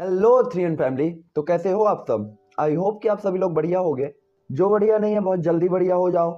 Hello three N family. तो कैसे हो आप सब? आई होप कि आप सभी लोग बढ़िया होगे। जो बढ़िया नहीं है बहुत जल्दी बढ़िया हो जाओ।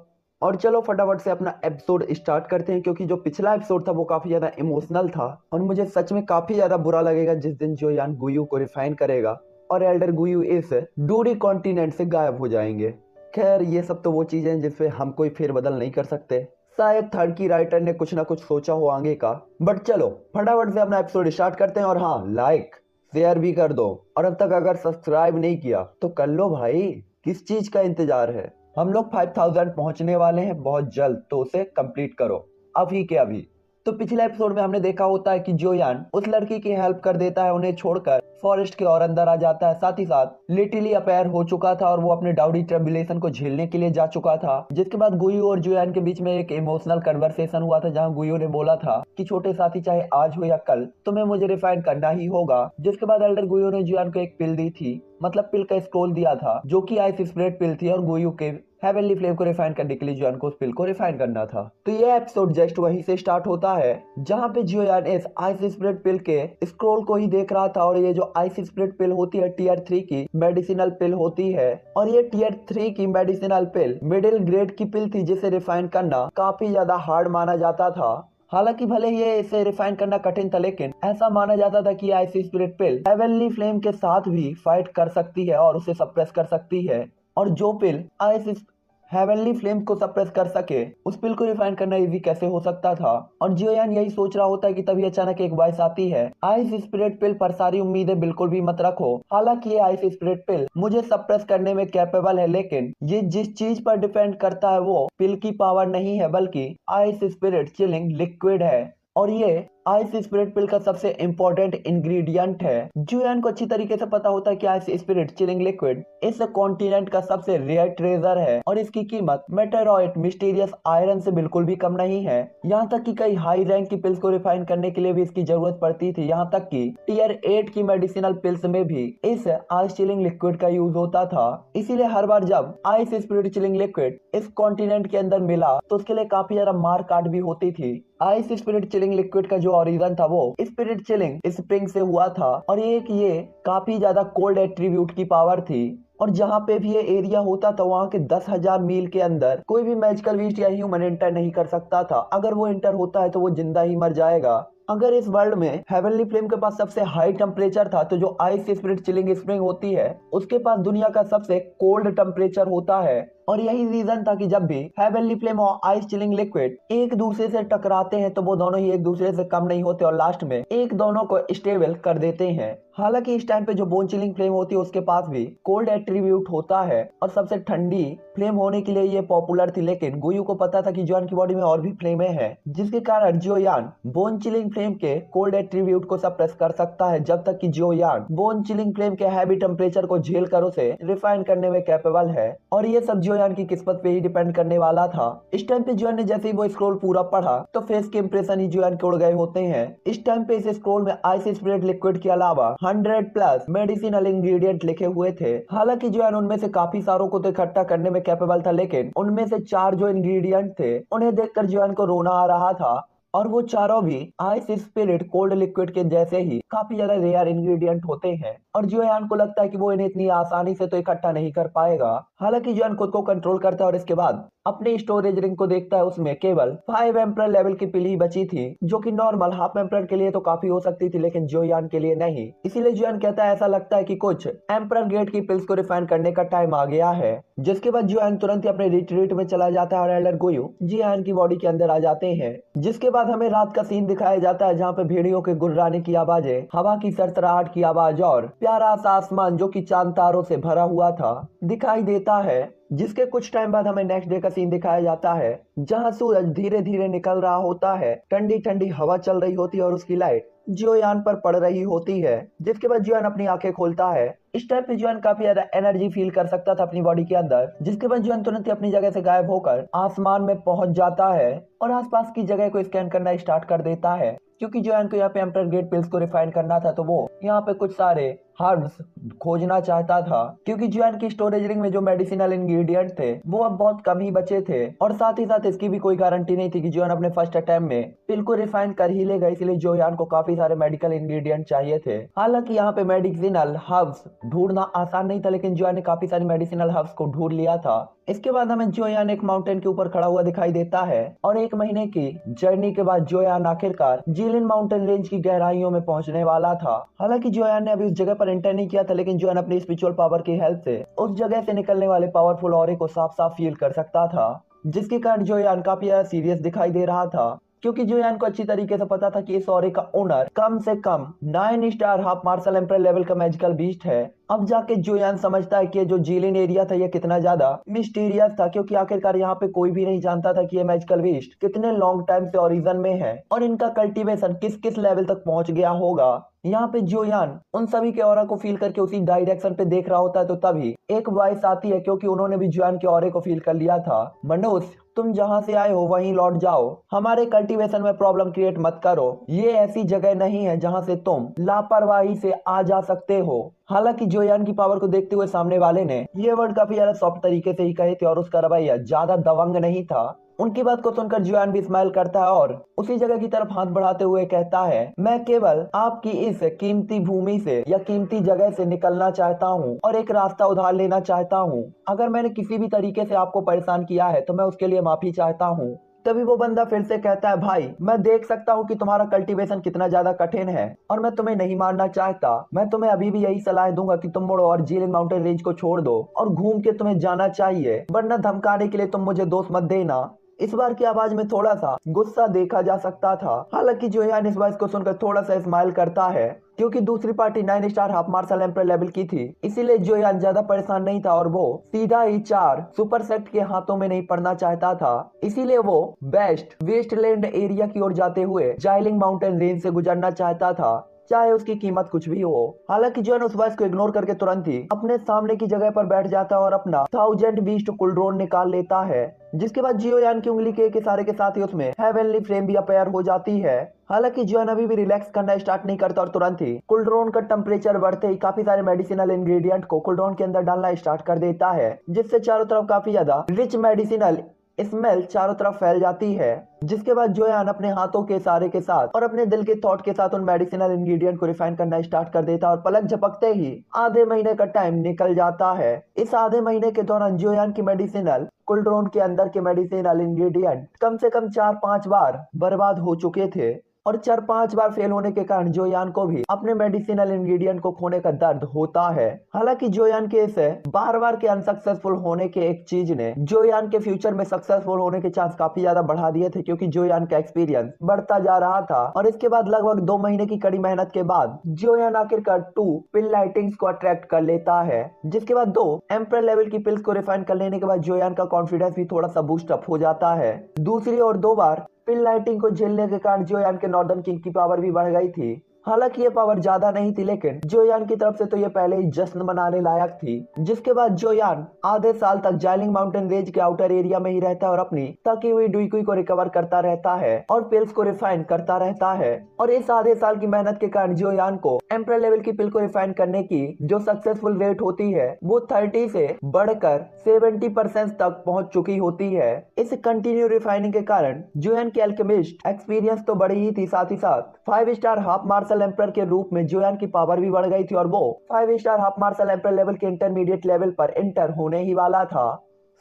और चलो फटाफट से अपना एपिसोड स्टार्ट करते हैं, क्योंकि जो पिछला एपिसोड था वो काफी ज्यादा इमोशनल था और मुझे सच में काफी ज्यादा बुरा लगेगा जिस दिन जो यान गुयू को रिफाइन करेगा और एल्डर गुयू इस दूरी कॉन्टिनेंट से गायब हो जाएंगे। खैर ये सब तो वो चीजें हैं जिसपे हम कोई फेरबदल नहीं कर सकते। शायद थर्ड की राइटर ने कुछ ना कुछ सोचा हो आगे का। बट चलो फटाफट से अपना एपिसोड स्टार्ट करते हैं। और हाँ, लाइक शेयर भी कर दो। और अब तक अगर सब्सक्राइब नहीं किया तो कर लो भाई। किस चीज का इंतजार है? हम लोग 5000 पहुंचने वाले हैं बहुत जल्द, तो उसे कंप्लीट करो अभी के अभी। तो पिछले एपिसोड में हमने देखा होता है कि जोयान उस लड़की की हेल्प कर देता है, उन्हें छोड़कर फॉरेस्ट के और अंदर आ जाता है। साथ ही साथ लिटिली अपेयर हो चुका था और वो अपने डाउडी ट्रबुलेशन को झेलने के लिए जा चुका था। जिसके बाद गुयू और जोयान के बीच में एक इमोशनल कन्वर्सेशन हुआ था, जहां गुयू ने बोला था कि छोटे साथी चाहे आज हो या कल तुम्हें मुझे रिफाइन करना ही होगा। जिसके बाद एल्डर गुयू ने जोयान को एक पिल दी थी, मतलब पिल का स्क्रोल दिया था, जो कि आइस स्प्रेड पिल थी और गुयू के हेवनली फ्लेम को रिफाइन करने के लिए जोयान को उस पिल को रिफाइन करना था। तो ये एपिसोड जस्ट वहीं से स्टार्ट होता है जहां पे जोयान इस आइस स्प्रेड पिल के स्क्रोल को ही देख रहा था। और ये जो आइस स्प्रेड पिल होती है टियर 3 की मेडिसिनल पिल होती है, और ये टियर 3 की मेडिसिनल पिल मिडिल ग्रेड की पिल थी, जिसे रिफाइन करना काफी ज्यादा हार्ड माना जाता था। हालांकि भले ही ये इसे रिफाइन करना कठिन था, लेकिन ऐसा माना जाता था कि आइस स्पिरिट पिल हेवनली फ्लेम के साथ भी फाइट कर सकती है और उसे सप्रेस कर सकती है। और जो पिल आइस हेवनली फ्लेम को सप्रेस कर सके, उस पिल को रिफाइन करना इजी कैसे हो सकता था? और जियोयान यही सोच रहा होता है कि तभी अचानक एक वॉइस आती है, आइस स्पिरिट पिल पर सारी उम्मीदें बिल्कुल भी मत रखो। हालांकि ये आइस स्पिरिट पिल मुझे सप्रेस करने में कैपेबल है, लेकिन ये जिस चीज पर डिपेंड करता है वो पिल की पावर नहीं है, बल्कि आइस स्पिरिट चिलिंग लिक्विड है। और ये आइस स्पिरिट पिल का सबसे इंपॉर्टेंट इंग्रेडिएंट है। जुयान को अच्छी तरीके से पता होता है कि आइस स्पिरिट चिलिंग लिक्विड इस कॉन्टिनेंट का सबसे रेयर ट्रेजर है और इसकी कीमत मेटेरॉइट मिस्टीरियस आयरन से बिल्कुल भी कम नहीं है। यहाँ तक कि कई हाई रैंक की पिल्स को रिफाइन करने के लिए भी इसकी जरूरत पड़ती थी। यहाँ तक कि टियर 8 की मेडिसिनल पिल्स में भी इस आइस चिलिंग लिक्विड का यूज होता था। इसीलिए हर बार जब आइस स्पिरिट चिलिंग लिक्विड इस कॉन्टिनेंट के अंदर मिला तो उसके लिए काफी ज्यादा मार काट भी होती थी। आइस स्पिरिट चिलिंग लिक्विड का जो ओरिजिन था वो स्पिरिट चिलिंग स्प्रिंग से हुआ था, और ये काफी ज्यादा कोल्ड एट्रीब्यूट की पावर थी। और जहाँ पे भी ये एरिया होता था वहाँ के 10,000 मील के अंदर कोई भी मैजिकल बीस्ट या ह्यूमन एंटर नहीं कर सकता था। अगर वो एंटर होता है तो वो जिंदा ही मर जाएगा। अगर इस वर्ल्ड में हेवनली फ्लेम के पास सबसे हाई टेम्परेचर था, तो जो आइस स्पिरिट चिलिंग स्प्रिंग होती है उसके पास दुनिया का सबसे कोल्ड टेम्परेचर होता है। और यही रीजन था कि जब भी हेवनली फ्लेम और आइस चिलिंग लिक्विड एक दूसरे से टकराते हैं तो वो दोनों ही एक दूसरे से कम नहीं होते और लास्ट में एक दोनों को स्टेबल कर देते हैं। हालांकि इस टाइम पे जो बोन चिलिंग फ्लेम होती है उसके पास भी कोल्ड एट्रीब्यूट होता है और सबसे ठंडी फ्लेम होने के लिए ये पॉपुलर थी। लेकिन गुयू को पता था कि जोयान की बॉडी में और भी फ्लेमें हैं, जिसके कारण जोयान बोन चिलिंग फ्लेम के कोल्ड एट्रीब्यूट को सप्रेस कर सकता है, जब तक कि जोयान बोन चिलिंग फ्लेम के हैवी टेम्परेचर को झेल कर उसे रिफाइन करने में कैपेबल है। और ये सब जोयान की किस्मत पे ही डिपेंड करने वाला था। इस टाइम पे जोयान ने जैसे ही वो स्क्रोल पूरा पढ़ा तो फेस के इंप्रेशन ही जोयान के उड़ गए होते हैं। इस टाइम पे इस स्क्रोल में आइस स्पिरिट लिक्विड के अलावा 100+ मेडिसिनल इंग्रेडिएंट लिखे हुए थे। हालांकि जोयान उनमें से काफी सारों को तो इकट्ठा करने में कैपेबल था, लेकिन उनमें से 4 जो इंग्रेडिएंट थे उन्हें देखकर जोयान को रोना आ रहा था। और वो चारों भी आइस स्पिरिट कोल्ड लिक्विड के जैसे ही काफी ज्यादा रेयर इंग्रेडिएंट होते हैं। और जोयान को लगता है कि वो इन्हें इतनी आसानी से तो इकट्ठा नहीं कर पाएगा। हालांकि जोयान खुद को कंट्रोल करता है और इसके बाद अपने स्टोरेज रिंग को देखता है, उसमें केवल 5 एम्पर लेवल की पिल ही बची थी, जो कि नॉर्मल हाफ एम्पर के लिए तो काफी हो सकती थी, लेकिन जोयान के लिए नहीं। इसीलिए जोयान कहता है ऐसा लगता है कि कुछ एम्पर ग्रेड की पिल्स को रिफाइन करने का टाइम आ गया है। जिसके बाद जोयान तुरंत ही अपने रिट्रीट में चला जाता है और एल्डर गुयू जियान की बॉडी के अंदर आ जाते हैं। जिसके बाद हमें रात का सीन दिखाया जाता है, जहाँ पे भेड़ियों के गुर्राने की आवाजें, हवा की सरसराहट की आवाज और प्यारा सा आसमान जो कि चांद तारों से भरा हुआ था दिखाई देता है। जिसके कुछ टाइम बाद हमें नेक्स्ट डे का सीन दिखाया जाता है, जहां सूरज धीरे धीरे निकल रहा होता है, ठंडी ठंडी हवा चल रही होती है और उसकी लाइट जोयान पर पड़ रही होती है। जिसके बाद जोयान अपनी आंखें खोलता है इस टाइम पे जोयान काफी ज्यादा एनर्जी फील कर सकता था अपनी बॉडी के अंदर, जिसके बाद जोयान तुरंत ही अपनी जगह से गायब होकर आसमान में पहुंच जाता है और आसपास की जगह को स्कैन करना स्टार्ट कर देता है। क्योंकि जोयान को यहाँ पे एम्परर ग्रेड पिल्स को रिफाइन करना था, तो वो यहाँ पे कुछ सारे हर्ब्स खोजना चाहता था, क्योंकि जोयान की स्टोरेज रिंग में जो मेडिसिनल इंग्रेडिएंट थे वो अब बहुत कम ही बचे थे और साथ ही साथ इसकी भी कोई गारंटी नहीं थी कि जोयान अपने फर्स्ट अटेम्प्ट में पिल को रिफाइन कर ही लेगा, इसलिए जोयान को काफी सारे मेडिकल इंग्रेडिएंट चाहिए थे। हालांकि यहाँ पे मेडिसिनल हर्ब्स ढूंढना आसान नहीं था, लेकिन जोयान ने काफी सारी मेडिसिनल हर्ब्स को ढूंढ लिया था। इसके बाद हमें जोयान एक माउंटेन के ऊपर खड़ा हुआ दिखाई देता है और 1 महीने की जर्नी के बाद जोयान आखिरकार जीलिन माउंटेन रेंज की गहराइयों में पहुंचने वाला था। हालांकि जोयान ने अभी उस जगह पर एंटर नहीं किया था, लेकिन जोयान अपनी स्पिरिचुअल पावर की हेल्प से उस जगह से निकलने वाले पावरफुल ऑरे को साफ साफ फील कर सकता था, जिसके कारण जोयान काफी ज्यादा सीरियस दिखाई दे रहा था। क्योंकि जोयान को अच्छी तरीके से पता था कि इस ऑरे का ओनर कम से कम 9 star half martial emperor level का मैजिकल बीस्ट है। अब जाके जोयान समझता है कि जो जीलिन एरिया था ये कितना ज्यादा मिस्टीरियस था, क्योंकि आखिरकार यहाँ पे कोई भी नहीं जानता था कि ये मैजिकल बीस्ट कितने लॉन्ग टाइम से ओरिजिन में है और इनका कल्टीवेशन किस किस लेवल तक पहुंच गया होगा। यहाँ पे जोयान उन सभी के ऑरा को फील करके उसी डायरेक्शन पे देख रहा होता है, तो तभी एक वॉइस आती है, क्योंकि उन्होंने भी जोयान के ऑरे को फील कर लिया था। मनुष्य, तुम जहाँ से आए हो वहीं लौट जाओ, हमारे कल्टीवेशन में प्रॉब्लम क्रिएट मत करो, ये ऐसी जगह नहीं है जहाँ से तुम लापरवाही से आ जा सकते हो। हालांकि जोयान की पावर को देखते हुए सामने वाले ने ये वर्ड काफी ज्यादा सॉफ्ट तरीके से ही कहे थे और उसका रवैया ज्यादा दबंग नहीं था। उनकी बात को सुनकर जोयान भी स्माइल करता है और उसी जगह की तरफ हाथ बढ़ाते हुए कहता है, मैं केवल आपकी इस कीमती भूमि से या कीमती जगह से निकलना चाहता हूँ और एक रास्ता उधार लेना चाहता हूँ। अगर मैंने किसी भी तरीके से आपको परेशान किया है तो मैं उसके लिए माफी चाहता हूँ। तभी वो बंदा फिर से कहता है, भाई मैं देख सकता हूँ कि तुम्हारा कल्टीवेशन कितना ज्यादा कठिन है और मैं तुम्हें नहीं मारना चाहता। मैं तुम्हें अभी भी यही सलाह दूंगा कि तुम मुड़ो और जीलिन माउंटेन रेंज को छोड़ दो और घूम के तुम्हें जाना चाहिए, वरना धमकाने के लिए तुम मुझे दोष मत देना। इस बार की आवाज में थोड़ा सा गुस्सा देखा जा सकता था। हालांकि जोयान इस बात को सुनकर थोड़ा सा स्माइल करता है, क्योंकि दूसरी party 9 star half martial emperor level की थी, इसीलिए जोयान ज्यादा परेशान नहीं था और वो सीधा ही 4 सुपर सेट के हाथों में नहीं पड़ना चाहता था। इसीलिए वो बेस्ट वेस्टलैंड एरिया की ओर जाते हुए जाइलिंग माउंटेन रेंज से गुजरना चाहता था, चाहे उसकी कीमत कुछ भी हो। हालांकि जोयान उस वॉइस को इग्नोर करके तुरंत ही अपने सामने की जगह पर बैठ जाता है और अपना 1000 बीस्ट कुलड्रोन निकाल लेता है, जिसके बाद जोयान की उंगली के इशारे के साथ ही उसमें हेवनली फ्लेम भी अपीयर हो जाती है। हालांकि जोयान अभी भी रिलैक्स करना स्टार्ट नहीं करता और तुरंत ही कुलड्रोन का टेम्परेचर बढ़ते ही काफी सारे मेडिसिनल इंग्रेडिएंट को कुलड्रोन के अंदर डालना स्टार्ट कर देता है, जिससे चारों तरफ काफी ज्यादा रिच मेडिसिनल स्मेल चारों तरफ फैल जाती है। जिसके बाद जोयान अपने हाथों के इशारे के साथ और अपने दिल के थॉट के साथ उन मेडिसिनल इंग्रेडिएंट को रिफाइन करना स्टार्ट कर देता है और पलक झपकते ही आधे महीने का टाइम निकल जाता है। इस आधे महीने के दौरान जोयान की मेडिसिनल कुलड्रोन के अंदर के मेडिसिनल इंग्रेडिएंट कम से कम 4-5 बार बर्बाद हो चुके थे और 4-5 बार फेल होने के कारण जोयान को भी अपने मेडिसिनल इंग्रेडिएंट को खोने का दर्द होता है। हालांकि जोयान के इस बार बार के अनसक्सेसफुल होने के एक चीज ने जोयान के फ्यूचर में सक्सेसफुल होने के चांस काफी ज्यादा बढ़ा दिए थे, क्योंकि जोयान का एक्सपीरियंस बढ़ता जा रहा था। और इसके बाद लगभग 2 महीने की कड़ी मेहनत के बाद जोयान आखिरकार 2 पिल लाइटिंग्स को अट्रैक्ट कर लेता है, जिसके बाद 2 एम्परर लेवल की पिल्स को रिफाइन कर लेने के बाद जोयान का कॉन्फिडेंस भी थोड़ा सा बूस्ट अप हो जाता है। दूसरी ओर 2 बार पिल लाइटिंग को झेलने के कारण जोयान के नॉर्दर्न किंग की पावर भी बढ़ गई थी। हालांकि ये पावर ज्यादा नहीं थी, लेकिन जोयान की तरफ से तो ये पहले ही जश्न मनाने लायक थी। जिसके बाद जोयान आधे साल तक जाइलिंग माउंटेन रेंज के आउटर एरिया में ही रहता है और अपनी थकी हुई डुइकुई को रिकवर करता रहता है और पिल्स को रिफाइन करता रहता है। और इस आधे साल की मेहनत के कारण जोयान को एम्परर लेवल की पिल को रिफाइन करने की जो सक्सेसफुल रेट होती है वो 30 से बढ़कर 70% तक पहुंच चुकी होती है। इस कंटिन्यू रिफाइनिंग के कारण जोयान के अल्केमिस्ट एक्सपीरियंस तो बढ़ी ही थी, साथ ही साथ 5 स्टार हाफ मार्शल एम्परर के रूप में जोयान की पावर भी बढ़ गई थी और वो 5 star half martial emperor level के इंटरमीडिएट लेवल पर एंटर होने ही वाला था।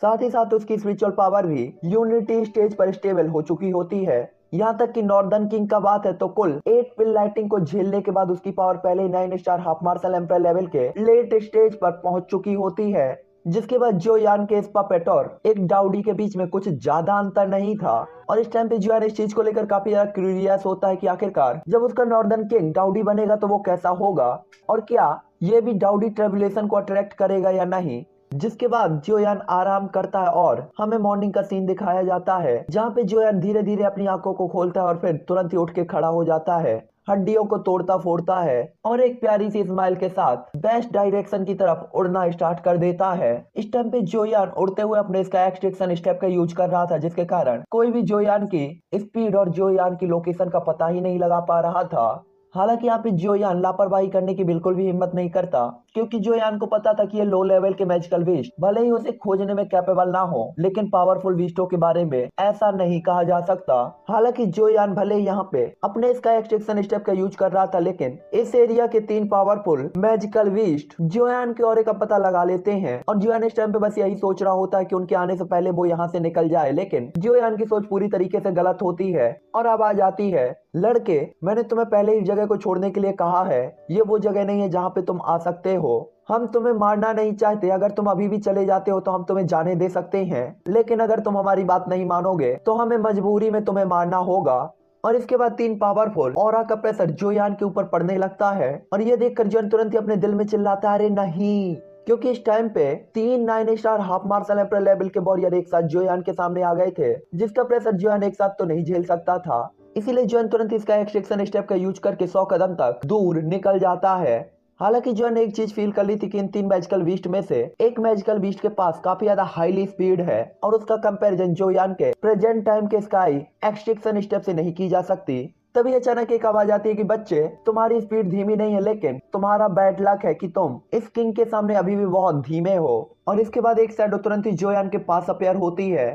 साथ ही साथ उसकी स्पिरिचुअल पावर भी यूनिटी स्टेज पर स्टेबल हो चुकी होती है। यहाँ तक कि नॉर्दर्न किंग का बात है तो कुल 8 पिल लाइटिंग को झेलने के बाद उसकी पावर पहले 9 star half martial emperor level के लेट स्टेज पर पहुंच चुकी होती है। जिसके बाद जोयान के इस पपेट और एक डाउडी के बीच में कुछ ज्यादा अंतर नहीं था और इस टाइम पे जोयान इस चीज को लेकर काफी ज्यादा क्यूरियस होता है कि आखिरकार जब उसका नॉर्दर्न किंग डाउडी बनेगा तो वो कैसा होगा और क्या ये भी डाउडी ट्रेबुलेशन को अट्रैक्ट करेगा या नहीं। जिसके बाद जोयान आराम करता है और हमें मॉर्निंग का सीन दिखाया जाता है, जहाँ पे जोयान धीरे धीरे अपनी आंखों को खोलता है और फिर तुरंत ही उठ के खड़ा हो जाता है। हड्डियों को तोड़ता फोड़ता है और एक प्यारी सी स्माइल के साथ बेस्ट डायरेक्शन की तरफ उड़ना स्टार्ट कर देता है। इस टाइम पे जोयान उड़ते हुए अपने स्काई एक्सट्रैक्शन स्टेप का यूज कर रहा था, जिसके कारण कोई भी जोयान की स्पीड और जोयान की लोकेशन का पता ही नहीं लगा पा रहा था। हालांकि यहाँ पे जोयान लापरवाही करने की बिल्कुल भी हिम्मत नहीं करता, क्योंकि जोयान को पता था कि ये लो लेवल के मैजिकल बीस्ट भले ही उसे खोजने में कैपेबल ना हो, लेकिन पावरफुल बीस्टों के बारे में ऐसा नहीं कहा जा सकता। हालांकि जोयान भले ही यहाँ पे अपने स्काई एक्सट्रैक्शन स्टेप का यूज कर रहा था, लेकिन इस एरिया के 3 पावरफुल मैजिकल बीस्ट जोयान के ऑरे का पता लगा लेते हैं और जोयान इस टाइम पे बस यही सोच रहा होता है कि उनके आने से पहले वो यहाँ से निकल जाए। लेकिन जोयान की सोच पूरी तरीके से गलत होती है और अब आ जाती है, लड़के मैंने तुम्हें पहले इस जगह को छोड़ने के लिए कहा है, ये वो जगह नहीं है जहाँ पे तुम आ सकते हो। हम तुम्हें मारना नहीं चाहते, अगर तुम अभी भी चले जाते हो तो हम तुम्हें जाने दे सकते हैं, लेकिन अगर तुम हमारी बात नहीं मानोगे तो हमें मजबूरी में तुम्हें मारना होगा। और इसके बाद 3 पावरफुल ऑरा का प्रेशर जोयान के ऊपर पड़ने लगता है और ये देखकर जोयान तुरंत ही अपने दिल में चिल्लाता है, अरे नहीं, क्योंकि इस टाइम पे 3 9 star half martial emperor level के वॉरियर एक साथ जोयान के सामने आ गए थे, जिसका प्रेशर जोयान एक साथ तो नहीं झेल सकता था। इसीलिए जोयान तुरंत इसका एक्सट्रैक्शन स्टेप का यूज करके 100 कदम तक दूर निकल जाता है। हालांकि जोयान ने एक चीज फील कर ली थी कि इन 3 मैजिकल बीस्ट में से एक मैजिकल बीस्ट के पास काफी ज्यादा हाईली स्पीड है और उसका कंपैरिजन जोयान के प्रेजेंट टाइम के स्काई एक्सट्रैक्शन स्टेप से नहीं की जा सकती। तभी अचानक एक आवाज आती है कि बच्चे, तुम्हारी स्पीड धीमी नहीं है, लेकिन तुम्हारा बैड लक है कि तुम इस किंग के सामने अभी भी बहुत धीमे हो। और इसके बाद एक शैडो तुरंत ही जोयान के पास अपेयर होती है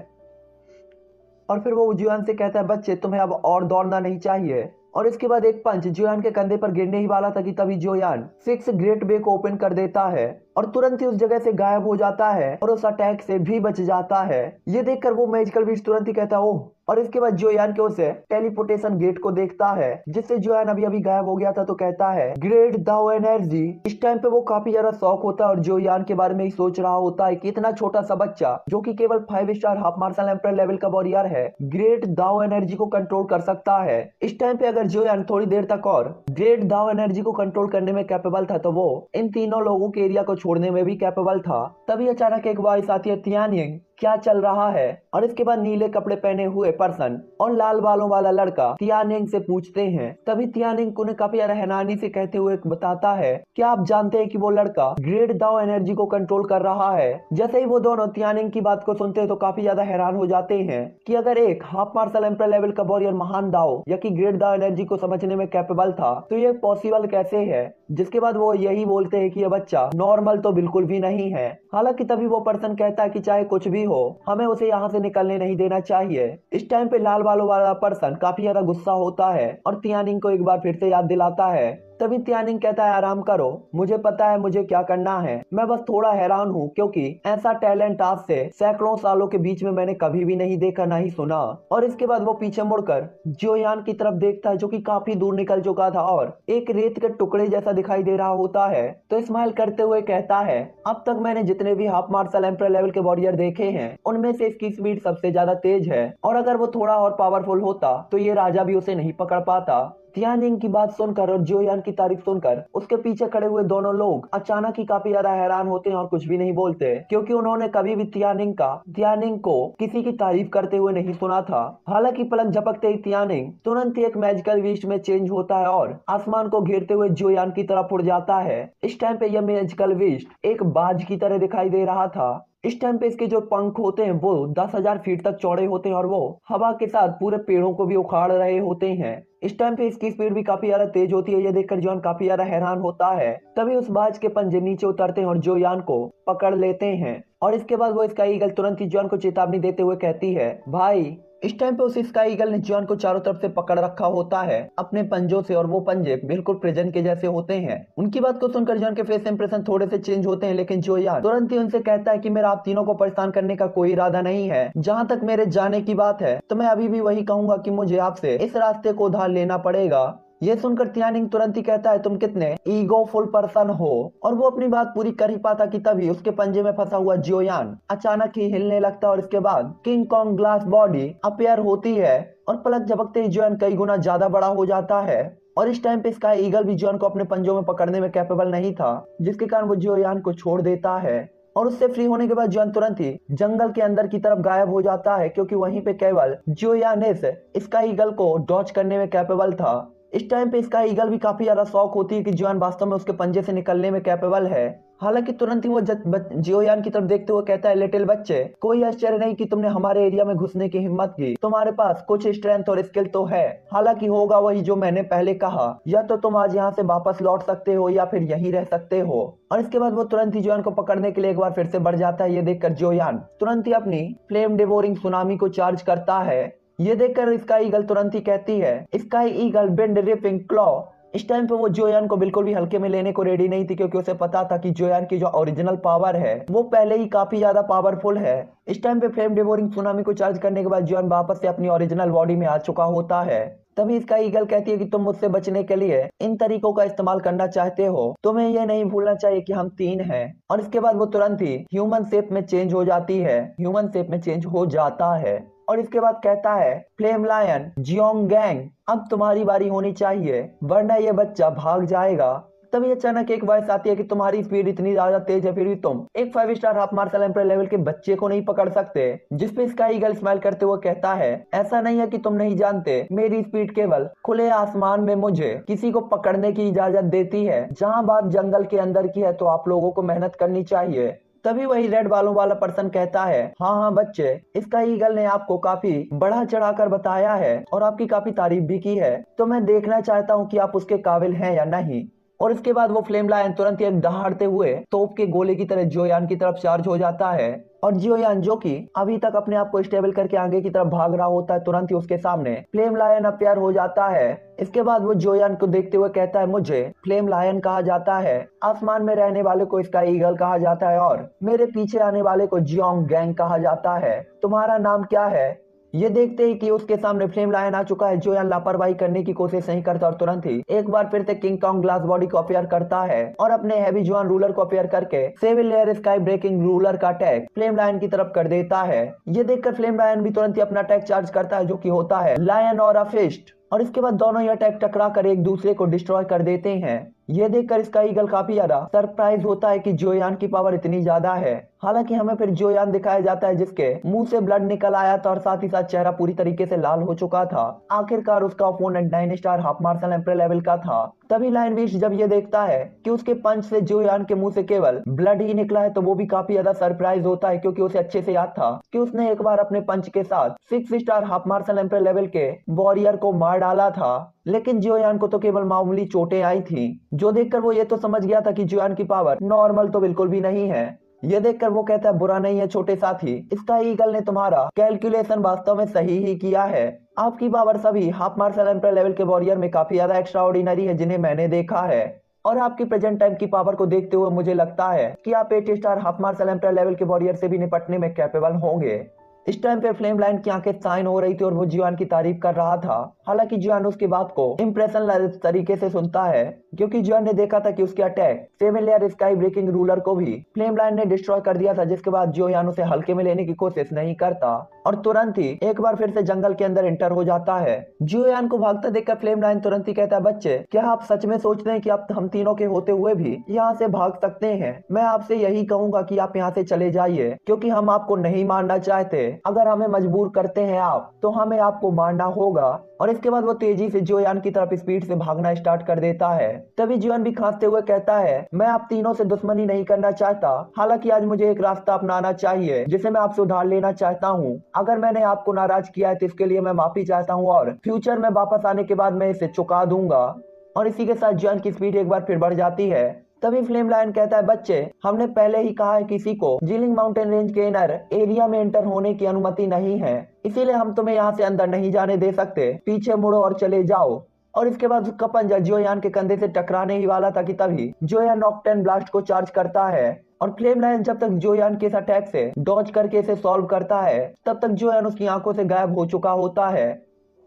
और फिर वो जोयान से कहता है, बच्चे तुम्हें अब और दौड़ना नहीं चाहिए। और इसके बाद एक पंच जोयान के कंधे पर गिरने ही वाला था कि तभी जोयान 6 ग्रेट बे को ओपन कर देता है और तुरंत ही उस जगह से गायब हो जाता है और उस अटैक से भी बच जाता है। ये देखकर वो मैजिकल बीस्ट तुरंत ही कहता है, ओह। और इसके बाद जोयान के उसे टेलीपोर्टेशन गेट को देखता है, जिससे जोयान अभी अभी गायब हो गया था, तो कहता है, ग्रेट दाओ एनर्जी। इस टाइम पे वो काफी ज्यादा शॉक होता है और जोयान के बारे में ही सोच रहा होता है कि इतना छोटा सा बच्चा जो कि केवल 5 star half martial emperor level का वॉरियर है, ग्रेट दाओ एनर्जी को कंट्रोल कर सकता है। इस टाइम पे अगर जोयान थोड़ी देर तक और ग्रेट दाओ एनर्जी को कंट्रोल करने में कैपेबल था, तो वो इन तीनों लोगों के एरिया को छोड़ने में भी कैपेबल था। तभी अचानक एक वॉइस आती है, तियानिंग क्या चल रहा है। और इसके बाद नीले कपड़े पहने हुए पर्सन और लाल बालों वाला लड़का तियानिंग से पूछते हैं। तभी तियानिंग उन्हें काफी हैरानी से कहते हुए बताता है, क्या आप जानते हैं कि वो लड़का ग्रेट दाओ एनर्जी को कंट्रोल कर रहा है। जैसे ही वो दोनों तियानिंग की बात को सुनते हैं तो काफी ज्यादा हैरान हो जाते हैं कि अगर एक हाफ मार्शल एम्पर लेवल का वॉरियर महान दाओ या कि ग्रेट दाओ एनर्जी को समझने में कैपेबल था, तो ये पॉसिबल कैसे है। जिसके बाद वो यही बोलते हैं कि ये बच्चा नॉर्मल तो बिल्कुल भी नहीं है। हालांकि तभी वो पर्सन कहता है कि चाहे कुछ भी हो, हमें उसे यहाँ से निकलने नहीं देना चाहिए। इस टाइम पे लाल बालों वाला पर्सन काफी ज्यादा गुस्सा होता है और तियानिंग को एक बार फिर से याद दिलाता है। तभी तियानिंग कहता है, आराम करो, मुझे पता है मुझे क्या करना है, मैं बस थोड़ा हैरान हूँ क्योंकि ऐसा टैलेंट आज से सैकड़ों सालों के बीच में मैंने कभी भी नहीं देखा, नहीं सुना। और इसके बाद वो पीछे मुड़कर जोयान की तरफ देखता है, जो कि काफी दूर निकल चुका था और एक रेत के टुकड़े जैसा दिखाई दे रहा होता है। तो स्माइल करते हुए कहता है, अब तक मैंने जितने भी हाफ मार्शल एम्पर लेवल के वॉरियर देखे हैं, उनमें से इसकी स्पीड सबसे ज्यादा तेज है और अगर वो थोड़ा और पावरफुल होता तो ये राजा भी उसे नहीं पकड़ पाता। तियानिंग की बात सुनकर और जोयान की तारीफ सुनकर उसके पीछे खड़े हुए दोनों लोग अचानक ही काफी ज्यादा हैरान होते हैं और कुछ भी नहीं बोलते, क्योंकि उन्होंने कभी भी तियानिंग को किसी की तारीफ करते हुए नहीं सुना था। हालांकि पलक झपकते ही तियानिंग तुरंत ही एक मैजिकल बीस्ट में चेंज होता है और आसमान को घेरते हुए जोयान की तरफ उड़ जाता है। इस टाइम पे यह मैजिकल बीस्ट एक बाज की तरह दिखाई दे रहा था। इस टाइम पे इसके जो पंख होते हैं वो 10,000 फीट तक चौड़े होते हैं और वो हवा के साथ पूरे पेड़ों को भी उखाड़ रहे होते हैं। इस टाइम पे इसकी स्पीड भी काफी ज्यादा तेज होती है। ये देखकर जोयान काफी ज्यादा हैरान होता है। तभी उस बाज के पंजे नीचे उतरते हैं और जोयान को पकड़ लेते हैं और इसके बाद वो इसका ईगल तुरंत ही जोयान को चेतावनी देते हुए कहती है, भाई। इस टाइम पे उस स्काई ईगल ने जोयान को चारों तरफ से पकड़ रखा होता है अपने पंजों से और वो पंजे बिल्कुल प्रेजेंट के जैसे होते हैं। उनकी बात को सुनकर जोयान के फेस इंप्रेशन थोड़े से चेंज होते हैं, लेकिन जोयान तुरंत ही उनसे कहता है कि मेरा आप तीनों को परेशान करने का कोई इरादा नहीं है। जहाँ तक मेरे जाने की बात है तो मैं अभी भी वही कहूंगा कि मुझे आपसे इस रास्ते को उधार लेना पड़ेगा। ये सुनकर तियानिंग तुरंत ही कहता है, तुम कितने ईगोफुल पर्सन हो। और वो अपनी बात पूरी कर ही पाता कि तभी उसके पंजे में फंसा हुआ जोयान अचानक ही हिलने लगता है और इसके बाद king Kong glass body appear होती है और पलक झपकते ही जोयान कई गुना ज्यादा बड़ा हो जाता है। और इस टाइम पे स्काई ईगल भी जोयान को अपने पंजों में पकड़ने में कैपेबल नहीं था, जिसके कारण वो जोयान को छोड़ देता है। और उससे फ्री होने के बाद जोयान तुरंत ही जंगल के अंदर की तरफ गायब हो जाता है, क्योंकि वहीं पे केवल जोयान स्काई ईगल को डॉच करने में कैपेबल था। इस टाइम पे इसका ईगल भी काफी ज्यादा शौक होती है कि जियोयान वास्तव में उसके पंजे से निकलने में कैपेबल है। हालांकि तुरंत ही वो जियोयान की तरफ देखते हुए कहता है, लिटिल बच्चे, कोई आश्चर्य नहीं कि तुमने हमारे एरिया में घुसने की हिम्मत की। तुम्हारे पास कुछ स्ट्रेंथ और स्किल तो है, हालांकि होगा वही जो मैंने पहले कहा, या तो तुम आज यहाँ से वापस लौट सकते हो या फिर यहीं रह सकते हो। और इसके बाद वो तुरंत ही जियोयान को पकड़ने के लिए एक बार फिर से बढ़ जाता है। ये देखकर जियोयान तुरंत ही अपनी फ्लेम डिवोरिंग सुनामी को चार्ज करता है। ये देखकर स्काई ईगल तुरंत ही कहती है, sky eagle bend ripping claw. इस टाइम पे वो जियोयान को बिल्कुल भी हल्के में लेने को रेडी नहीं थी, क्योंकि उसे पता था कि जियोयान की जो ओरिजिनल पावर है वो पहले ही काफी ज्यादा पावरफुल है। इस टाइम पे फ्लेम डिवोरिंग सुनामी को चार्ज करने के बाद जियोयान वापस से अपनी ओरिजिनल बॉडी में आ चुका होता है। तभी इसका ईगल कहती है कि तुम मुझसे बचने के लिए इन तरीकों का इस्तेमाल करना चाहते हो, तुम्हें यह नहीं भूलना चाहिए कि हम 3 हैं। और इसके बाद वो तुरंत ही ह्यूमन शेप में चेंज हो जाती है, ह्यूमन शेप में चेंज हो जाता है। और इसके बाद कहता है, फ्लेम लायन जियोंग गैंग, अब तुम्हारी बारी होनी चाहिए, वरना ये बच्चा भाग जाएगा। तभी अचानक एक वॉइस आती है कि तुम्हारी स्पीड इतनी ज्यादा तेज है, फिर भी तुम एक 5 star half martial emperor level के बच्चे को नहीं पकड़ सकते। जिसपे इसका ईगल स्माइल करते हुए कहता है, ऐसा नहीं है कि तुम नहीं जानते, मेरी स्पीड केवल खुले आसमान में मुझे किसी को पकड़ने की इजाजत देती है। जहाँ बात जंगल के अंदर की है तो आप लोगों को मेहनत करनी चाहिए। तभी वही रेड बालों वाला पर्सन कहता है, हाँ बच्चे, इसका ईगल ने आपको काफी बढ़ा चढ़ाकर बताया है और आपकी काफी तारीफ भी की है, तो मैं देखना चाहता हूँ कि आप उसके काबिल हैं या नहीं। और इसके बाद वो फ्लेम लायन तुरंत ही एक दहाड़ते हुए तोप के गोले की तरह जियोयान की तरफ चार्ज हो जाता है। और जियोयान, जो कि अभी तक अपने आप को स्टेबल करके आगे की तरफ भाग रहा होता है, तुरंत ही उसके सामने फ्लेम लायन अपीयर हो जाता है। इसके बाद वो जियोयान को देखते हुए कहता है, मुझे फ्लेम लायन कहा जाता है, आसमान में रहने वाले को इसका ईगल कहा जाता है और मेरे पीछे आने वाले को जियोंग गैंग कहा जाता है। तुम्हारा नाम क्या है? ये देखते ही कि उसके सामने फ्लेम लायन आ चुका है, जियोयान लापरवाही करने की कोशिश नहीं करता और तुरंत ही एक बार फिर से किंग कॉन्ग ग्लास बॉडी को अपेयर करता है और अपने हैवी जुआन रूलर को अपेयर करके 7 लेयर स्काई ब्रेकिंग रूलर का अटैक फ्लेम लायन की तरफ कर देता है। ये देखकर फ्लेम लायन भी तुरंत ही अपना अटैक चार्ज करता है, जो कि होता है लायन और अ फिस्ट। और इसके बाद दोनों ही अटैक टकरा कर एक दूसरे को डिस्ट्रॉय कर देते हैं। ये देखकर इसका ईगल काफी ज्यादा सरप्राइज होता है कि जियोयान की पावर इतनी ज्यादा है। हालांकि हमें फिर जियोयान दिखाया जाता है जिसके मुंह से ब्लड निकल आया था और साथ ही साथ चेहरा पूरी तरीके से लाल हो चुका था। आखिरकार उसका opponent 9 star half martial emperor level का था। तभी लायन बीस्ट जब ये देखता है कि उसके पंच से जियोयान के मुंह से केवल ब्लड ही निकला है, तो वो भी काफी ज्यादा सरप्राइज होता है, क्योंकि उसे अच्छे से याद था कि उसने एक बार अपने पंच के साथ 6 star half martial emperor level के वॉरियर को मार डाला था। लेकिन जियोयान को तो केवल मामूली चोटें आई थी, जो देखकर वो ये तो समझ गया था कि जियोयान की पावर नॉर्मल तो बिल्कुल भी नहीं है। ये देखकर वो कहता है, बुरा नहीं है छोटे साथी, इसका ईगल ने तुम्हारा कैलकुलेशन वास्तव में सही ही किया है। आपकी पावर सभी हाफ मार्शल एम्पर लेवल के वॉरियर में काफी ज्यादा एक्स्ट्रा ऑर्डिनरी है जिन्हें मैंने देखा है। और आपकी प्रेजेंट टाइम की पावर को देखते हुए मुझे लगता है कि आप 8 star half martial emperor level के वॉरियर से भी निपटने में कैपेबल होंगे। इस टाइम पे फ्लेम लायन की आंखें साइन हो रही थी और वो जियोयान की तारीफ कर रहा था। हालांकि जियोयान उसकी बात को इंप्रेशन तरीके से सुनता है, क्योंकि जियोयान ने देखा था कि उसके attack 7 layer sky breaking ruler को भी फ्लेम लायन ने डिस्ट्रॉय कर दिया था, जिसके बाद जियोयान उसे हल्के में लेने की कोशिश नहीं करता और तुरंत ही एक बार फिर से जंगल के अंदर एंटर हो जाता है। जियोयान को भागता देखकर फ्लेम लायन तुरंत ही कहता है, बच्चे, क्या आप सच में सोचते हैं कि आप हम तीनों के होते हुए भी यहाँ से भाग सकते हैं? मैं आपसे यही कहूंगा कि आप यहाँ से चले जाइए, क्योंकि हम आपको नहीं मारना चाहते। अगर हमें मजबूर करते हैं आप, तो हमें आपको मारना होगा। और इसके बाद वो तेजी से जियोयान की तरफ स्पीड से भागना स्टार्ट कर देता है। तभी जियोयान भी खांसते हुए कहता है, मैं आप तीनों से दुश्मनी नहीं करना चाहता, हालांकि आज मुझे एक रास्ता अपनाना चाहिए जिसे मैं आपसे उधार लेना चाहता हूँ। अगर मैंने आपको नाराज किया है तो इसके लिए मैं माफी चाहता हूँ और फ्यूचर में वापस आने के बाद मैं इसे चुका दूंगा। और इसी के साथ जियोयान की स्पीड एक बार फिर बढ़ जाती है। तभी फ्लेम लायन कहता है, बच्चे, हमने पहले ही कहा है किसी को जीलिंग माउंटेन रेंज के इनर एरिया में एंटर होने की अनुमति नहीं है, इसीलिए हम तुम्हें यहाँ से अंदर नहीं जाने दे सकते। पीछे मुड़ो और चले जाओ। और इसके बाद उसका पंजा जियोयान के कंधे से टकराने ही वाला था कि तभी जियोयान नॉकटर्न ब्लास्ट को चार्ज करता है। और फ्लेम लायन जब तक जियोयान के इस अटैक से डॉज करके इसे सॉल्व करता है, तब तक जियोयान उसकी आंखों से गायब हो चुका होता है।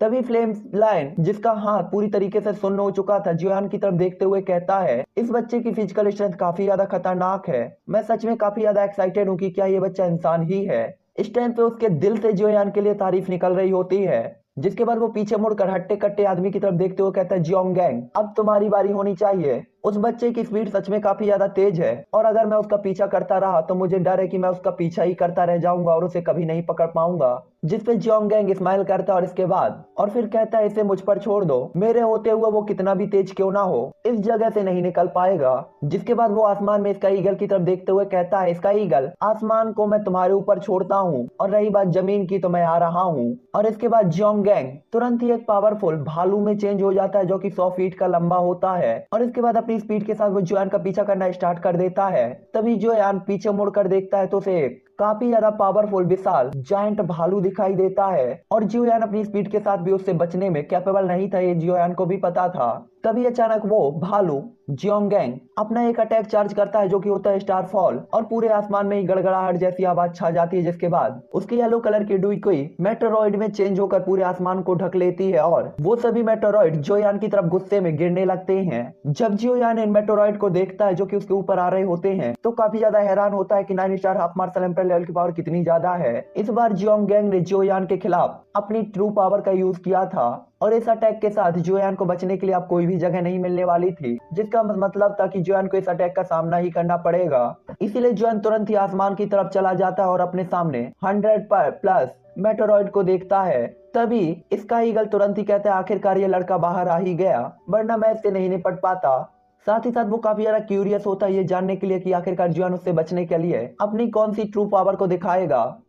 तभी फ्लेम लायन, जिसका हाथ पूरी तरीके से सुन्न हो चुका था, जियोयान की तरफ देखते हुए कहता है, इस बच्चे की फिजिकल स्ट्रेंथ काफी ज्यादा खतरनाक है। मैं सच में काफी ज्यादा एक्साइटेड हूँ कि क्या ये बच्चा इंसान ही है। इस टाइम पे उसके दिल से जियोयान के लिए तारीफ निकल रही होती है। जिसके बाद वो पीछे मुड़कर हट्टे कट्टे आदमी की तरफ देखते हुए कहता है, जियोंग गैंग, अब तुम्हारी बारी होनी चाहिए। उस बच्चे की स्पीड सच में काफी ज्यादा तेज है और अगर मैं उसका पीछा करता रहा तो मुझे डर है कि मैं उसका पीछा ही करता रह जाऊंगा और उसे कभी नहीं पकड़ पाऊंगा। जिस पे जियोंग गैंग स्माइल करता है और इसके बाद और फिर कहता है इसे मुझ पर छोड़ दो, मेरे होते हुए वो कितना भी तेज क्यों ना हो इस जगह से नहीं निकल पाएगा। जिसके बाद वो आसमान में स्काई ईगल की तरफ देखते हुए कहता है स्काई ईगल आसमान को मैं तुम्हारे ऊपर छोड़ता हूँ और रही बात जमीन की तो मैं आ रहा हूँ। और इसके बाद जियोंग गैंग तुरंत ही एक पावरफुल भालू में चेंज हो जाता है जो कि 100 फीट का लंबा होता है और इसके बाद अपनी स्पीड के साथ वो जोयान का पीछा करना स्टार्ट कर देता है। तभी जोयान पीछे मुड़कर देखता है तो उसे काफी ज्यादा पावरफुल विशाल जायंट भालू दिखाई देता है और जियोयान अपनी स्पीड के साथ भी उससे बचने में कैपेबल नहीं था, ये जियोयान को भी पता था। तभी अचानक वो भालू जियोंग गैंग अपना एक अटैक चार्ज करता है जो कि होता है स्टारफॉल और पूरे आसमान में ही गड़गड़ाहट जैसी आवाज छा जाती है। जिसके बाद उसकी येलो कलर की डुईकुई मेटेरॉइड में चेंज होकर पूरे आसमान को ढक लेती है और वो सभी मेटेरॉइड जियोयान की तरफ गुस्से में गिरने लगते हैं। जब जियोयान इन मेटेरॉइड को देखता है जो कि उसके ऊपर आ रहे होते हैं तो काफी ज्यादा हैरान होता है कि 9 star half martial emperor level की पावर कितनी ज्यादा है। इस बार जियोंग गैंग ने जियोयान के खिलाफ अपनी ट्रू पावर का यूज किया था और इस अटैक के साथ जियोयान को बचने के लिए अब कोई भी जगह नहीं मिलने वाली थी, जिसका मतलब था कि जियोयान को इस अटैक का सामना ही करना पड़ेगा। इसीलिए जियोयान तुरंत ही आसमान की तरफ चला जाता है और अपने सामने 100+ मेटेरॉइड को देखता है। तभी इसका ईगल तुरंत ही कहता है आखिरकार ये लड़का बाहर आ ही गया, वरना मैं इससे नहीं निपट पाता। साथ ही साथ वो काफी ज्यादा क्यूरियस होता है ये जानने के लिए कि आखिरकार जियोयान उससे बचने के लिए अपनी कौन सी ट्रू पावर को दिखाएगा।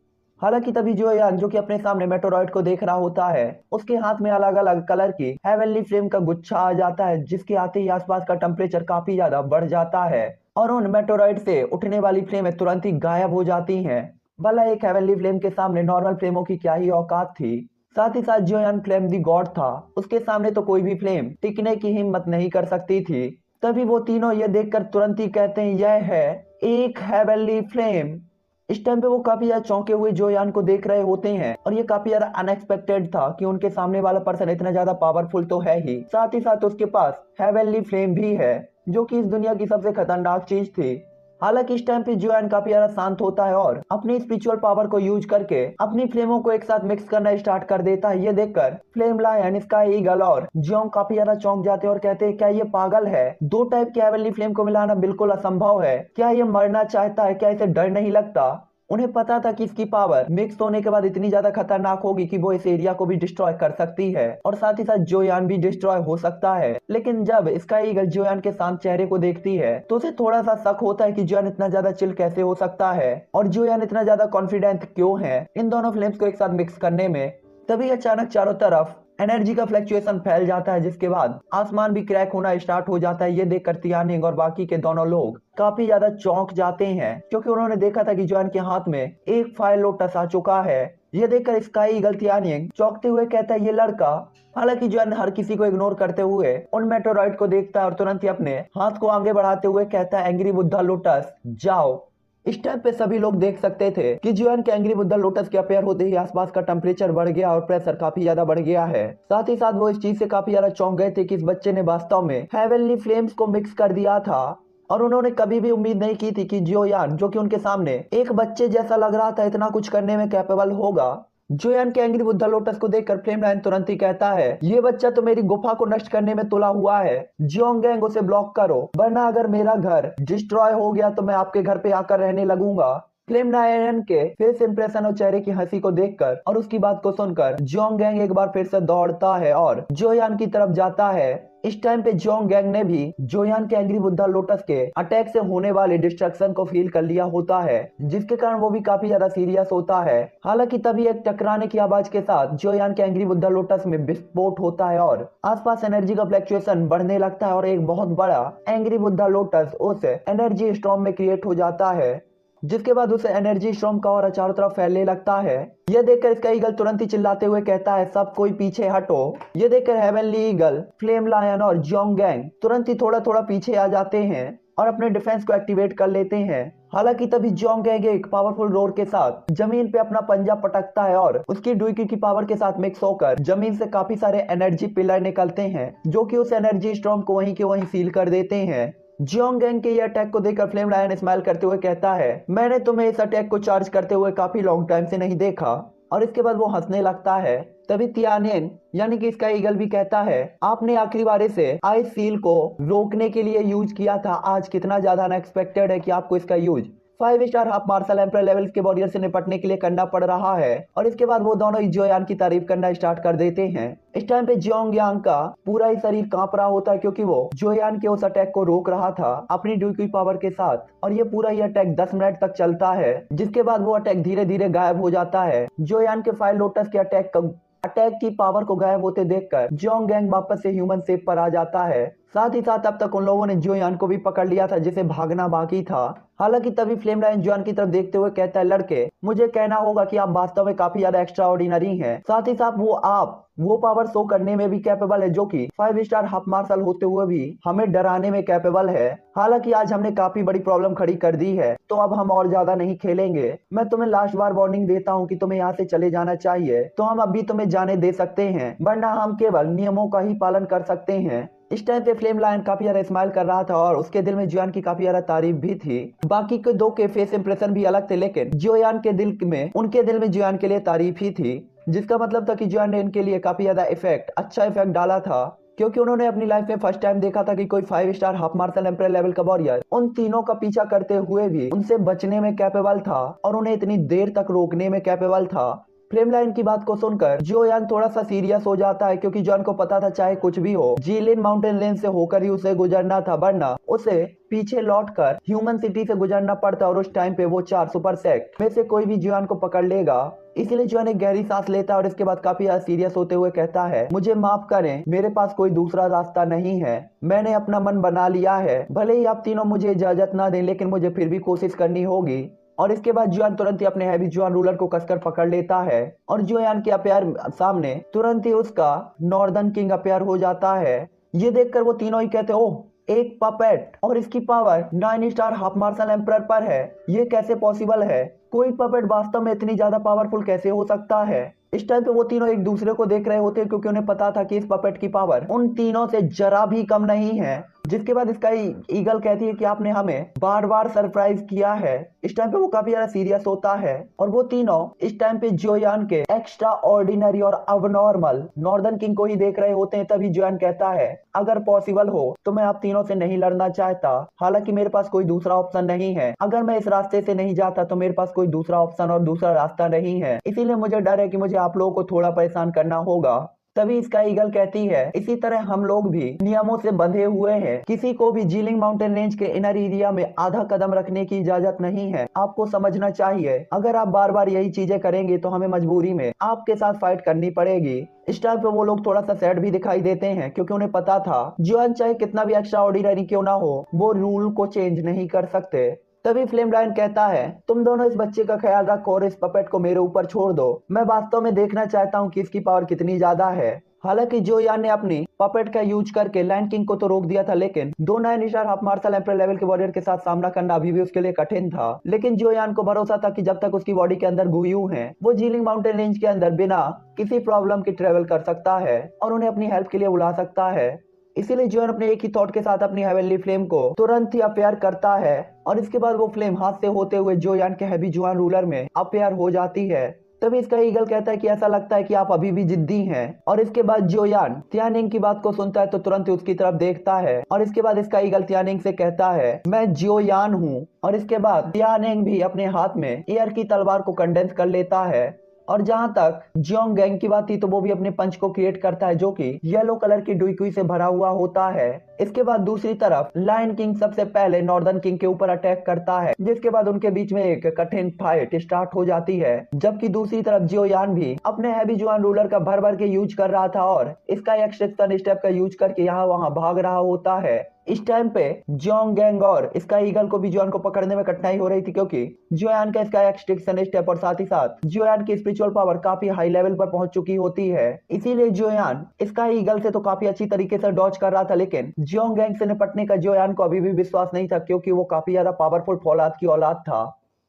हालांकि तभी जियोयान जो कि अपने सामने मेटेरॉइड को देख रहा होता है उसके हाथ में अलग अलग कलर की हेवनली फ्लेम का गुच्छा आ जाता है, जिसके आते ही आसपास का टेम्परेचर काफी ज्यादा बढ़ जाता है और उन मेटेरॉइड से उठने वाली फ्लेमें तुरंत ही गायब हो जाती हैं। भला एक हेवनली फ्लेम के सामने नॉर्मल फ्लेमों की क्या ही औकात थी। साथ ही साथ जियोयान फ्लेम दी गॉड था, उसके सामने तो कोई भी फ्लेम टिकने की हिम्मत नहीं कर सकती थी। तभी वो तीनों ये देखकर तुरंत ही कहते हैं यह है एक हेवनली फ्लेम। इस टाइम पे वो काफी ज्यादा चौंके हुए जोयान को देख रहे होते हैं और ये काफी ज्यादा अनएक्सपेक्टेड था कि उनके सामने वाला पर्सन इतना ज्यादा पावरफुल तो है ही, साथ ही साथ उसके पास हेवनली फ्लेम भी है जो कि इस दुनिया की सबसे खतरनाक चीज थी। हालांकि इस टाइम पे जोयान काफी ज्यादा शांत होता है और अपनी स्पिरिचुअल पावर को यूज करके अपनी फ्लेमों को एक साथ मिक्स करना स्टार्ट कर देता है। ये देखकर फ्लेम लायन, स्काई ईगल और जियोंग काफी ज्यादा चौंक जाते हैं और कहते हैं क्या ये पागल है, दो टाइप के हेवनली फ्लेम को मिलाना बिल्कुल असंभव है, क्या ये मरना चाहता है, क्या इसे डर नहीं लगता। उन्हें पता था कि इसकी पावर मिक्स होने के बाद इतनी ज्यादा खतरनाक होगी कि वो इस एरिया को भी डिस्ट्रॉय कर सकती है और साथ ही साथ जोयान भी डिस्ट्रॉय हो सकता है। लेकिन जब स्काई ईगल जोयान के शांत चेहरे को देखती है तो उसे थोड़ा सा शक होता है कि जोयान इतना ज्यादा चिल कैसे हो सकता है और जोयान इतना ज्यादा कॉन्फिडेंट क्यों है इन दोनों फ्लेम्स को एक साथ मिक्स करने में। तभी अचानक चारों तरफ एनर्जी का फ्लक्चुएशन फैल जाता है, जिसके बाद आसमान भी क्रैक होना स्टार्ट हो जाता है। ये देखकर तियानिंग और बाकी के दोनों लोग काफी ज्यादा चौंक जाते हैं क्योंकि उन्होंने देखा था कि जोयान के हाथ में एक फायर लोटस आ चुका है। ये देखकर स्काई ईगल तियानिंग चौंकते हुए कहता है ये लड़का। हालांकि जोयान हर किसी को इग्नोर करते हुए उन मेटेरॉइड को देखता है और तुरंत ही अपने हाथ को आगे बढ़ाते हुए कहता है एंग्री बुद्धा लोटस जाओ। इस टाइम पे सभी लोग देख सकते थे कि जियोयान के एंग्री बुद्धा लोटस के अपेयर होते ही आसपास का टेम्परेचर बढ़ गया और प्रेशर काफी ज्यादा बढ़ गया है। साथ ही साथ वो इस चीज से काफी ज्यादा चौंक गए थे कि इस बच्चे ने वास्तव में हेवनली फ्लेम्स को मिक्स कर दिया था और उन्होंने कभी भी उम्मीद नहीं की थी कि जियोयान जो कि उनके सामने एक बच्चे जैसा लग रहा था इतना कुछ करने में कैपेबल होगा। जोयान के एंग्री बुद्धा लोटस को देखकर फ्लेम लाइन तुरंत ही कहता है ये बच्चा तो मेरी गुफा को नष्ट करने में तुला हुआ है, जियोंग गैंग उसे ब्लॉक करो वरना अगर मेरा घर डिस्ट्रॉय हो गया तो मैं आपके घर पे आकर रहने लगूंगा। फ्लेम नायरन के फेस इंप्रेशन और चेहरे की हंसी को देखकर और उसकी बात को सुनकर जियोंग गैंग एक बार फिर से दौड़ता है और जोयान की तरफ जाता है। इस टाइम पे जियोंग गैंग ने भी जोयान के एंग्री बुद्धा लोटस के अटैक से होने वाले डिस्ट्रक्शन को फील कर लिया होता है, जिसके कारण वो भी काफी ज्यादा सीरियस होता है। हालांकि तभी एक टकराने की आवाज के साथ जोयान के एंग्री बुद्धा लोटस में विस्फोट होता है और आसपास एनर्जी का फ्लक्चुएशन बढ़ने लगता है और एक बहुत बड़ा एंग्री बुद्धा लोटस उस एनर्जी स्टॉर्म में क्रिएट हो जाता है, जिसके बाद उसे एनर्जी स्टॉर्म का और चारों तरफ फैलने लगता है। यह देखकर इसका ईगल तुरंत ही चिल्लाते हुए कहता है सब कोई पीछे हटो। यह देखकर हेवनली ईगल, फ्लेम लायन और जियोंग गैंग तुरंत ही थोड़ा थोड़ा पीछे आ जाते हैं और अपने डिफेंस को एक्टिवेट कर लेते हैं। हालांकि तभी जियोंग गैंग एक पावरफुल रोर के साथ जमीन पे अपना पंजा पटकता है और उसकी डुईकी की पावर के साथ मिक्स होकर जमीन से काफी सारे एनर्जी पिलर निकलते हैं जो कि उस एनर्जी स्टॉर्म को वहीं के वहीं सील कर देते हैं। जियोंग गैंग के ये अटैक को देखकर फ्लेम लायन स्माइल करते हुए कहता है मैंने तुम्हें इस अटैक को चार्ज करते हुए काफी लॉन्ग टाइम से नहीं देखा। और इसके बाद वो हंसने लगता है। तभी तियानिन यानी कि इसका ईगल भी कहता है, आपने आखिरी बार इसे आइस सील को रोकने के लिए यूज किया था, आज कितना ज्यादा अनएक्सपेक्टेड है कि आपको इसका use 5 star half martial emperor level के वॉरियर से निपटने के लिए करना पड़ रहा है। और इसके बाद वो दोनों जियोयान की तारीफ करना स्टार्ट कर देते हैं। इस टाइम पे जियोंग यांग का पूरा ही शरीर कांप रहा होता है क्योंकि वो जियोयान के उस अटैक को रोक रहा था अपनी ड्यूकी पावर के साथ। और ये पूरा ही अटैक 10 मिनट तक चलता है, जिसके बाद वो अटैक धीरे धीरे गायब हो जाता है। जियोयान के फायर लोटस के अटैक की पावर को गायब होते देखकर जियोंग गैंग वापस से ह्यूमन शेप पर आ जाता है। साथ ही साथ अब तक उन लोगों ने जियोयान को भी पकड़ लिया था जिसे भागना बाकी था। हालांकि तभी फ्लेम लाइन जियोयान की तरफ देखते हुए कहता है, लड़के मुझे कहना होगा कि आप वास्तव में काफी ज्यादा एक्स्ट्रा ऑर्डिनरी हैं। साथ ही साथ आप वो पावर शो करने में भी कैपेबल है जो कि 5 स्टार हाफ मार्शल होते हुए भी हमें डराने में कैपेबल है। हालांकि आज हमने काफी बड़ी प्रॉब्लम खड़ी कर दी है, तो अब हम और ज्यादा नहीं खेलेंगे। मैं तुम्हें लास्ट बार वार्निंग देता हूँ कि तुम्हें यहाँ से चले जाना चाहिए, तो हम अभी तुम्हें जाने दे सकते हैं, वरना हम केवल नियमों का ही पालन कर सकते हैं। इस टाइम पे फ्लेम लायन काफी ज्यादा स्माइल कर रहा था और उसके दिल में जियोयान की काफी ज्यादा तारीफ भी थी। बाकी के दो के फेस इंप्रेशन भी अलग थे, लेकिन जियोयान के दिल में उनके दिल में जियोयान के लिए तारीफ ही थी, जिसका मतलब था कि जियोयान ने इनके लिए काफी ज्यादा अच्छा इफेक्ट डाला था, क्योंकि उन्होंने अपनी लाइफ में फर्स्ट टाइम देखा था कि कोई 5 star half martial emperor level का वॉरियर उन तीनों का पीछा करते हुए भी उनसे बचने में कैपेबल था और उन्हें इतनी देर तक रोकने में कैपेबल था। फ्लेम लाइन की बात को सुनकर जियोयान थोड़ा सा सीरियस हो जाता है, क्योंकि जियोयान को पता था चाहे कुछ भी हो जीलिन माउंटेन रेंज से होकर ही उसे गुजरना था, वरना उसे पीछे लौटकर ह्यूमन सिटी से गुजरना पड़ता और उस टाइम पे वो 4 सुपर सेक्ट में से कोई भी जियोयान को पकड़ लेगा। इसीलिए जियोयान एक गहरी सांस लेता है और इसके बाद काफी सीरियस होते हुए कहता है, मुझे माफ करें, मेरे पास कोई दूसरा रास्ता नहीं है, मैंने अपना मन बना लिया है। भले ही आप तीनों मुझे इजाजत ना दें, लेकिन मुझे फिर भी कोशिश करनी होगी। और इसके बाद जियोयान तुरंत ही अपने हैवी जुआन रूलर को कसकर पकड़ लेता है और जियोयान के अपेयर सामने तुरंत ही उसका नॉर्दर्न किंग अपेयर हो जाता है। ये देखकर वो तीनों ही कहते, ओह, एक पपेट और इसकी power 9 star half martial emperor पर है, ये कैसे पॉसिबल है? कोई पपेट वास्तव में इतनी ज्यादा पावरफुल कैसे हो सकता है? इस टाइम पे वो तीनों एक दूसरे को देख रहे होते हैं, क्योंकि उन्हें पता था कि इस पपेट की पावर उन तीनों से जरा भी कम नहीं है। जिसके बाद इसका ईगल कहती है कि आपने हमें बार बार सरप्राइज किया है। इस टाइम पे वो काफी ज्यादा सीरियस होता है और वो तीनों इस टाइम पे जियोयान के एक्स्ट्रा ऑर्डिनरी और अबनॉर्मल नॉर्दर्न किंग को ही देख रहे होते हैं। तभी जियोयान कहता है, अगर पॉसिबल हो तो मैं आप तीनों से नहीं लड़ना चाहता, हालांकि मेरे पास कोई दूसरा ऑप्शन नहीं है। अगर मैं इस रास्ते से नहीं जाता तो मेरे पास कोई दूसरा ऑप्शन और दूसरा रास्ता नहीं है, इसीलिए मुझे डर है कि मुझे आप लोगों को थोड़ा परेशान करना होगा। तभी इसका ईगल कहती है, इसी तरह हम लोग भी नियमों से बंधे हुए हैं, किसी को भी जीलिंग माउंटेन रेंज के इनर एरिया में आधा कदम रखने की इजाजत नहीं है, आपको समझना चाहिए। अगर आप बार बार यही चीजें करेंगे तो हमें मजबूरी में आपके साथ फाइट करनी पड़ेगी। इस टाइम पे वो लोग थोड़ा सा सैड भी दिखाई देते हैं, क्योंकि उन्हें पता था जियोयान चाहे कितना भी एक्स्ट्रा ऑर्डिनरी क्यों ना हो, वो रूल को चेंज नहीं कर सकते। तभी फ्लेम लायन कहता है, तुम दोनों इस बच्चे का ख्याल रखो और इस पपेट को मेरे ऊपर छोड़ दो, मैं वास्तव में देखना चाहता हूँ कि इसकी पावर कितनी ज्यादा है। हालांकि जियोयान ने अपनी पपेट का यूज करके लायन किंग को तो रोक दिया था, लेकिन 9 star half martial emperor level के वॉरियर के साथ सामना करना अभी भी उसके लिए कठिन था। लेकिन जियोयान को भरोसा था कि जब तक उसकी बॉडी के अंदर गुयू है, वो जीलिंग माउंटेन रेंज के अंदर बिना किसी प्रॉब्लम के ट्रेवल कर सकता है और उन्हें अपनी हेल्प के लिए बुला सकता है। इसीलिए जियोयान अपने एक ही थॉट के साथ अपनी हेवनली फ्लेम को तुरंत ही अपेयर करता है और इसके बाद वो फ्लेम हाथ से होते हुए जियोयान के हैवी जुआन रूलर में अपेयर हो जाती है। तभी इसका ईगल कहता है कि ऐसा लगता है कि आप अभी भी जिद्दी हैं। और इसके बाद जियोयान तियानिंग की बात को सुनता है तो तुरंत ही उसकी तरफ देखता है और इसके बाद इसका ईगल तियानिंग से कहता है, मैं जियोयान हूँ। और इसके बाद तियानिंग भी अपने हाथ में एयर की तलवार को कंडेंस कर लेता है। और जहां तक जियोंग गैंग की बात थी तो वो भी अपने पंच को क्रिएट करता है, जो कि येलो कलर की डुइक्वी से भरा हुआ होता है। इसके बाद दूसरी तरफ लायन किंग सबसे पहले नॉर्दर्न किंग के ऊपर अटैक करता है, जिसके बाद उनके बीच में एक कठिन फाइट स्टार्ट हो जाती है। जबकि दूसरी तरफ जियोयान भी अपने हैवी जुआन रूलर का भर भर के यूज कर रहा था और इसका एक्सट्रैक्शन स्टेप का यूज करके यहाँ वहाँ भाग रहा होता है। इस टाइम पे जियोंग गैंग और इसका ईगल को भी जियोयान को पकड़ने में कठिनाई हो रही थी, क्योंकि जियोयान का इसका एक्सट्रैक्शन स्टेप और साथ ही साथ जियोयान की स्पिरिचुअल पावर काफी हाई लेवल पर पहुंच चुकी होती है। इसीलिए जियोयान इसका ईगल से तो काफी अच्छी तरीके से डॉज कर रहा था, लेकिन जियोंग गैंग से निपटने का जियोयान को अभी भी विश्वास नहीं था, क्योंकि वो काफी ज्यादा पावरफुल फौलाद की औलाद था।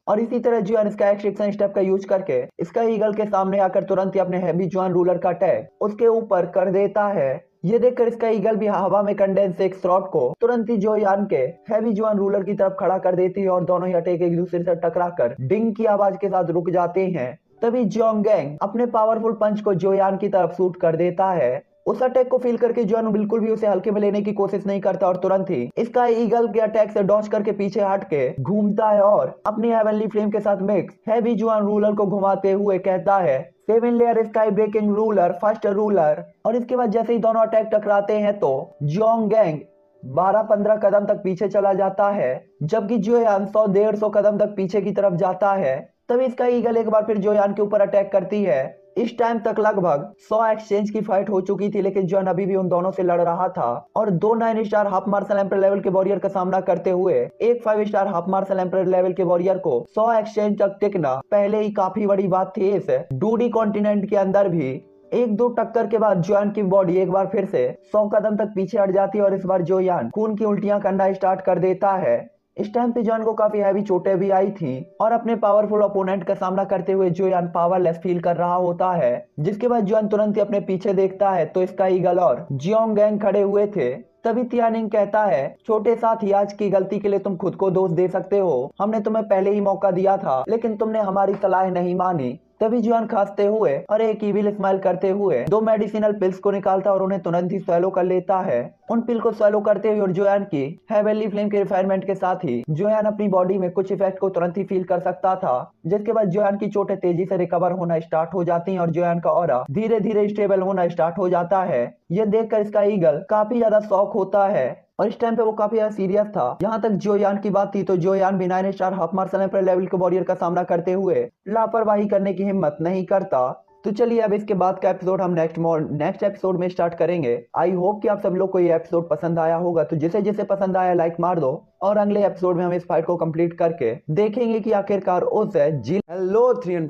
और इसी तरह जियोयान इसका एक्सट्रैक्शन स्टेप का यूज करके इसका ईगल के सामने आकर तुरंत ही अपने हैवी जुआन रूलर का अटैक उसके ऊपर कर देता है। ये देखकर इसका ईगल भी हवा में कंडेंस एक स्लॉट को तुरंत ही जियोयान के हैवी जुआन रूलर की तरफ खड़ा कर देती है और दोनों ही अटैक एक दूसरे से टकराकर डिंग की आवाज के साथ रुक जाते हैं। तभी जियोंग गैंग अपने पावरफुल पंच को जोयान की तरफ शूट कर देता है। उस अटैक को फील करके जोयान बिल्कुल भी उसे हल्के में लेने की कोशिश नहीं करता और तुरंत ही इसका ईगल के अटैक से डॉज करके पीछे हट के घूमता है और अपनी हेवनली फ्लेम के साथ मिक्स हैवी जुआन रूलर को घुमाते हुए कहता है 7 layer sky breaking ruler first ruler. और इसके बाद जैसे ही दोनों अटैक टकराते हैं तो जियोंग गैंग 12-15 कदम तक पीछे चला जाता है, जबकि जोयान 100-150 कदम तक पीछे की तरफ जाता है। तभी इसका ईगल एक बार फिर जोयान के ऊपर अटैक करती है। इस टाइम तक लगभग 100 एक्सचेंज की फाइट हो चुकी थी, लेकिन जोयान अभी भी उन दोनों से लड़ रहा था और 2 9 star half martial emperor level के वॉरियर का सामना करते हुए एक 5 star half martial emperor level के वॉरियर को 100 एक्सचेंज तक टिकना पहले ही काफी बड़ी बात थी। इस डूडी कॉन्टिनेंट के अंदर भी एक दो टक्कर के बाद जोयान की बॉडी एक बार फिर से 100 कदम तक पीछे हट जाती है और इस बार जोयान खून की उल्टियां करना स्टार्ट कर देता है। इस टाइम पे जोयान को काफी हैवी चोटें भी आई थी और अपने पावरफुल ओपोनेंट का सामना करते हुए जोयान पावरलेस फील कर रहा होता है। जिसके बाद जोयान तुरंत ही अपने पीछे देखता है तो इसका ईगल और जियोंग गैंग खड़े हुए थे। तभी तियानिंग कहता है, छोटे साथी आज की गलती के लिए तुम खुद को दोष दे सकते हो, हमने तुम्हें पहले ही मौका दिया था लेकिन तुमने हमारी सलाह नहीं मानी। तभी जोयान खांसते हुए और एक इविल स्माइल करते हुए 2 मेडिसिनल पिल्स को निकालता और उन्हें तुरंत ही स्वैलो कर लेता है। उन पिल को स्वैलो करते हुए और जोयान की हेवनली फ्लेम के रिफाइनमेंट के साथ ही जोयान अपनी बॉडी में कुछ इफेक्ट को तुरंत ही फील कर सकता था। जिसके बाद जोयान की चोटें तेजी से रिकवर होना स्टार्ट हो जाती हैं और जोयान का ऑरा धीरे धीरे स्टेबल होना स्टार्ट हो जाता है। यह देखकर इसका ईगल काफी ज्यादा शॉक होता है और इस टाइम पे वो काफी ज्यादा सीरियस था। यहाँ तक जोयान की बात थी तो जोयान भी 9 star half martial emperor level के वॉरियर का सामना करते हुए लापरवाही करने की हिम्मत नहीं करता। तो चलिए अब इसके बाद का एपिसोड हम नेक्स्ट एपिसोड में स्टार्ट करेंगे। आई होप कि आप सब लोग को ये एपिसोड पसंद आया होगा, तो जिसे जिसे पसंद आया लाइक मार दो और अगले एपिसोड में हम इस फाइट को कंप्लीट करके देखेंगे कि आखिरकार उस हेलो 3